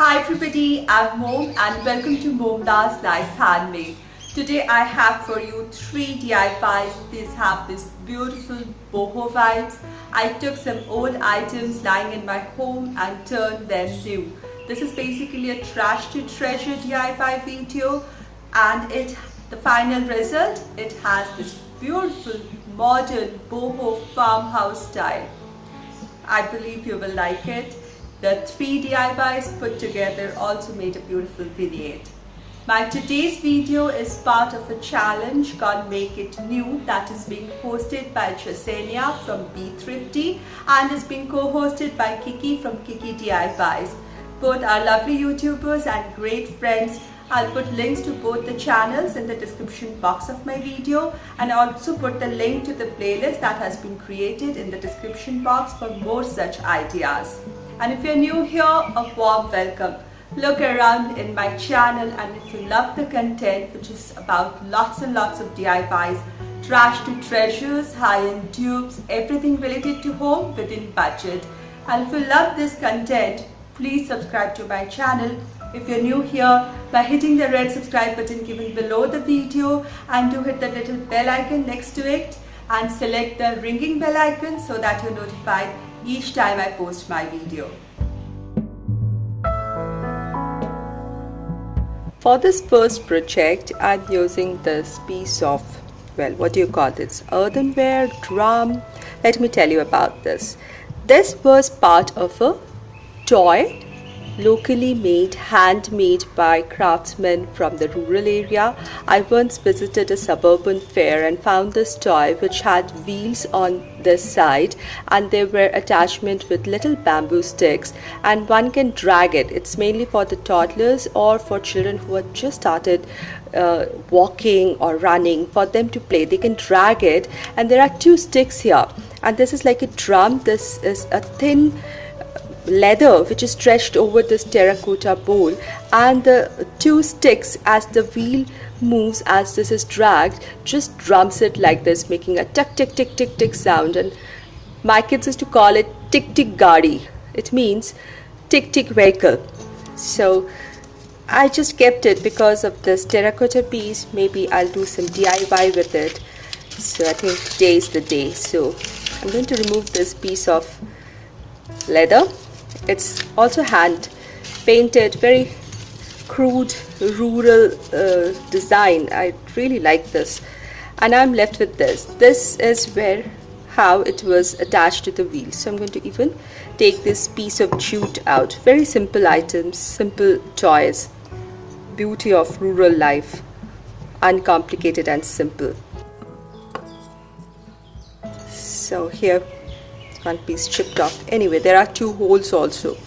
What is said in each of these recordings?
Hi everybody, I'm Mom and welcome to MomDas Nice Handmade. Today I have for you 3 DIYs. These have this beautiful boho vibes. I took some old items lying in my home and turned them new. This is basically a trash to treasure DIY video, and the final result, it has this beautiful modern boho farmhouse style. I believe you will like it. The 3 DIYs put together also made a beautiful vignette. My today's video is part of a challenge called Make It New that is being hosted by Jasenia from Be Thrifty and is being co-hosted by Kiki from Kiki DIYs. Both are lovely YouTubers and great friends. I'll put links to both the channels in the description box of my video, and also put the link to the playlist that has been created in the description box for more such ideas. And if you're new here, a warm welcome. Look around in my channel, and if you love the content, which is about lots and lots of DIYs, trash to treasures, high-end dupes, everything related to home within budget. And if you love this content, please subscribe to my channel. If you're new here, by hitting the red subscribe button given below the video, and do hit the little bell icon next to it and select the ringing bell icon so that you're notified each time I post my video. For this first project, I'm using this piece of, well, what do you call this? Earthenware, drum. Let me tell you about this. This was part of a toy, locally made, handmade by craftsmen from the rural area. I once visited a suburban fair and found this toy which had wheels on this side, and there were attachments with little bamboo sticks, and one can drag it. It's mainly for the toddlers or for children who have just started walking or running. For them to play, they can drag it, and there are 2 sticks here, and this is like a drum. This is a thin leather which is stretched over this terracotta bowl, and the 2 sticks, as the wheel moves, as this is dragged, just drums it like this, making a tick tick tick tick tick sound. And my kids used to call it tick tick gadi. It means tick tick vehicle. So I just kept it because of this terracotta piece. Maybe I'll do some DIY with it. So I think today is the day. So I'm going to remove this piece of leather. It's also hand painted, very crude rural design. I really like this, and I'm left with this. This is how it was attached to the wheel. So I'm going to even take this piece of jute out. Very simple items, simple toys, beauty of rural life, uncomplicated and simple. So here, one piece chipped off. Anyway, there are 2 holes also.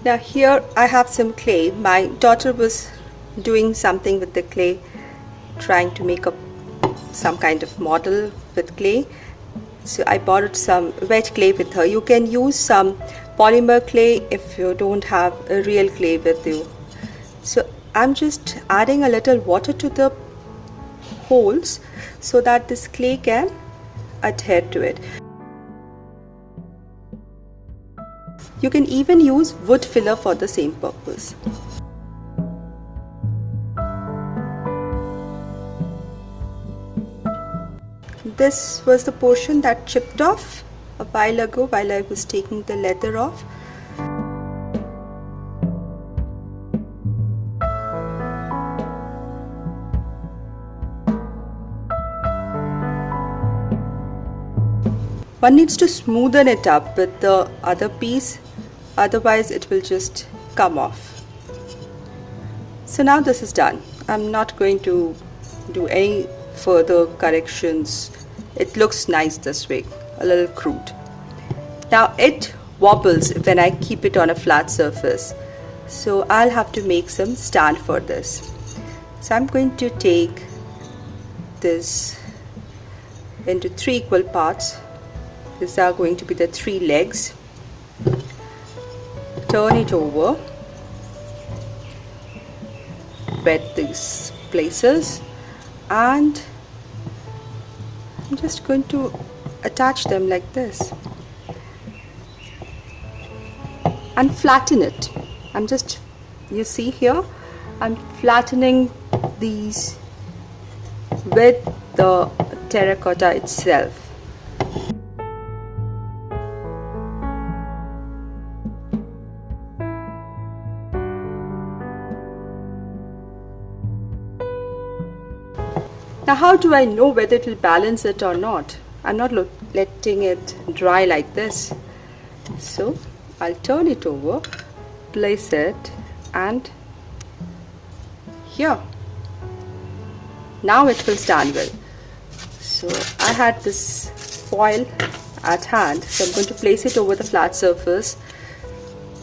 Now here I have some clay. My daughter was doing something with the clay, trying to make up some kind of model with clay. So I borrowed some wet clay with her. You can use some polymer clay if you don't have a real clay with you. So I'm just adding a little water to the holes so that this clay can adhere to it. You can even use wood filler for the same purpose. This was the portion that chipped off a while ago while I was taking the leather off. One needs to smoothen it up with the other piece, otherwise it will just come off. So now this is done. I'm not going to do any further corrections. It looks nice this way, a little crude. Now it wobbles when I keep it on a flat surface, so I'll have to make some stand for this. So I'm going to take this into 3 equal parts. These are going to be the 3 legs. Turn it over, wet these places, and I'm just going to attach them like this and flatten it. I'm just You see here, I'm flattening these with the terracotta itself. Now how do I know whether it will balance it or not? I'm not letting it dry like this. So I'll turn it over, place it, and here. Now it will stand well. So I had this foil at hand, so I'm going to place it over the flat surface.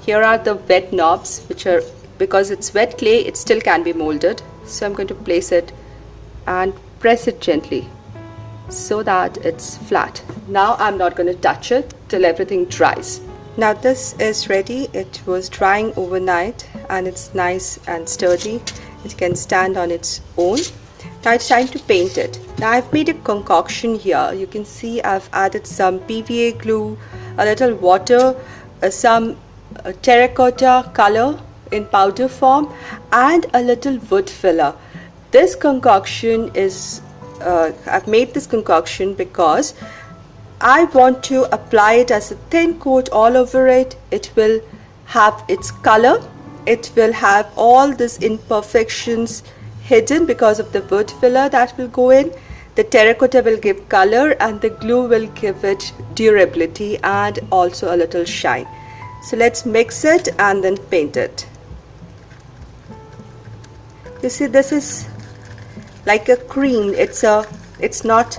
Here are the wet knobs, which are, because it's wet clay, it still can be molded. So I'm going to place it and press it gently so that it's flat. Now I'm not going to touch it till everything dries. Now this is ready. It was drying overnight and it's nice and sturdy. It can stand on its own. Now it's time to paint it. Now I've made a concoction here. You can see I've added some PVA glue, a little water, some terracotta color in powder form, and a little wood filler. This concoction is, I've made this concoction because I want to apply it as a thin coat all over it. It will have its color. It will have all these imperfections hidden because of the wood filler that will go in. The terracotta will give color and the glue will give it durability and also a little shine. So let's mix it and then paint it. You see, this is like a cream. It's not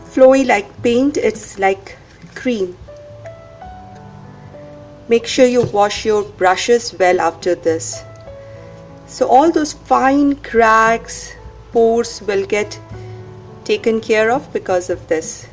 flowy like paint, it's like cream. Make sure you wash your brushes well after this. So all those fine cracks, pores will get taken care of because of this.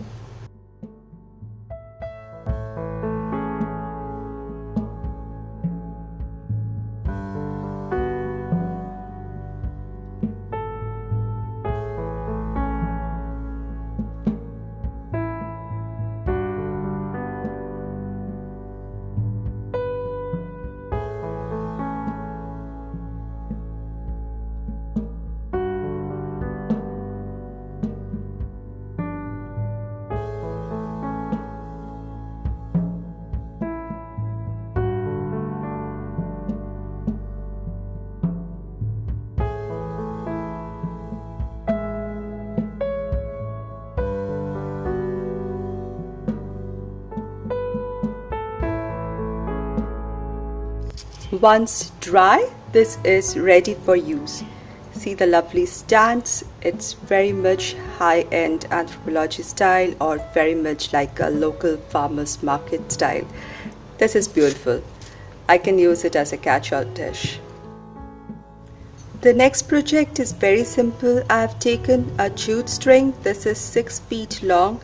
Once dry, this is ready for use. See the lovely stands. It's very much high-end anthropology style or very much like a local farmer's market style. This is beautiful. I can use it as a catch-all dish. The next project is very simple. I've taken a jute string. This is 6 feet long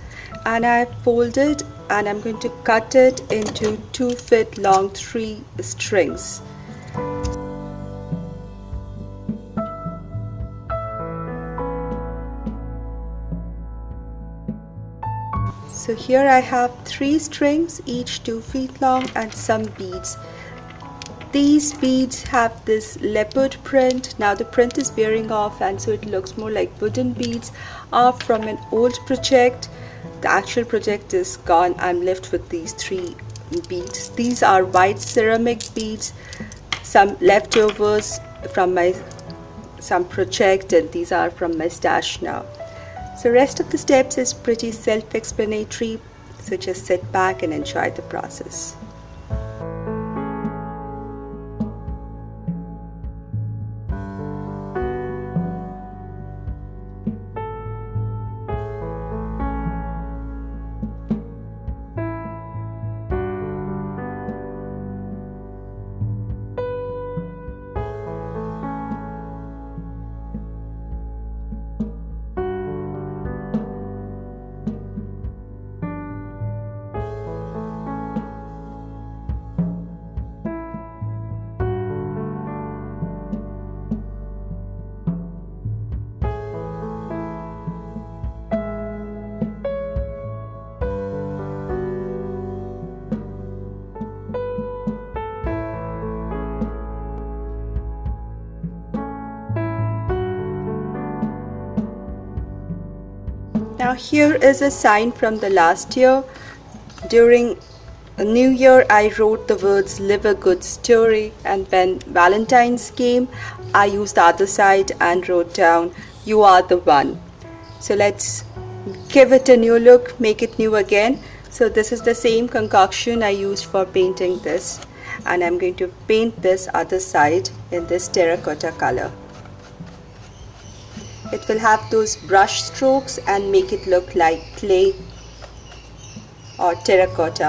and I've folded and I'm going to cut it into 2 feet long 3 strings. So here I have 3 strings, each 2 feet long, and some beads. These beads have this leopard print. Now the print is wearing off and so it looks more like wooden beads, are from an old project. The actual project is gone. I'm left with these 3 beads. These are white ceramic beads, some leftovers from some project, and these are from my stash now. So rest of the steps is pretty self-explanatory, so just sit back and enjoy the process. Now here is a sign from the last year. During New Year, I wrote the words "Live a good story," and when Valentine's came, I used the other side and wrote down "You are the one." So let's give it a new look, make it new again. So this is the same concoction I used for painting this, and I'm going to paint this other side in this terracotta color. It will have those brush strokes and make it look like clay or terracotta.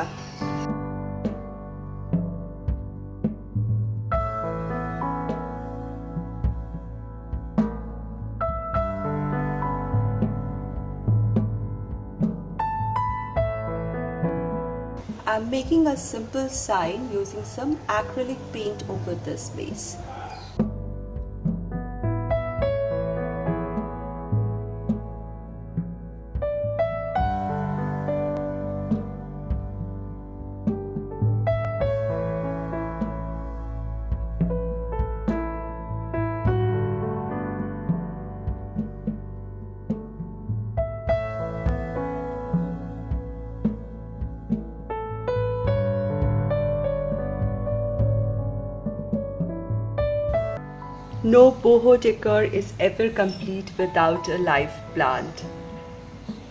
I'm making a simple sign using some acrylic paint over this base. No boho decor is ever complete without a live plant.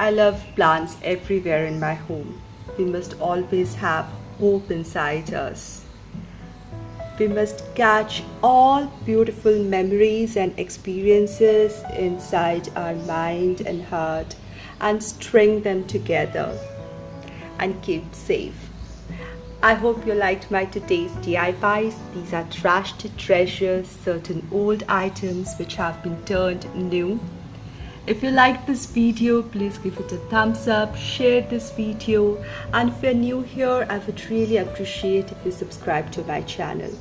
I love plants everywhere in my home. We must always have hope inside us. We must catch all beautiful memories and experiences inside our mind and heart and string them together and keep safe. I hope you liked my today's DIYs. These are trashed treasures, certain old items which have been turned new. If you liked this video, please give it a thumbs up, share this video, and if you're new here, I would really appreciate if you subscribe to my channel.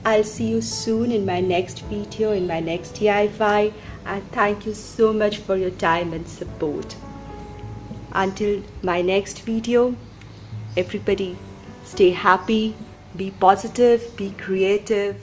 I'll see you soon in my next video, in my next DIY, and thank you so much for your time and support. Until my next video, everybody, stay happy, be positive, be creative,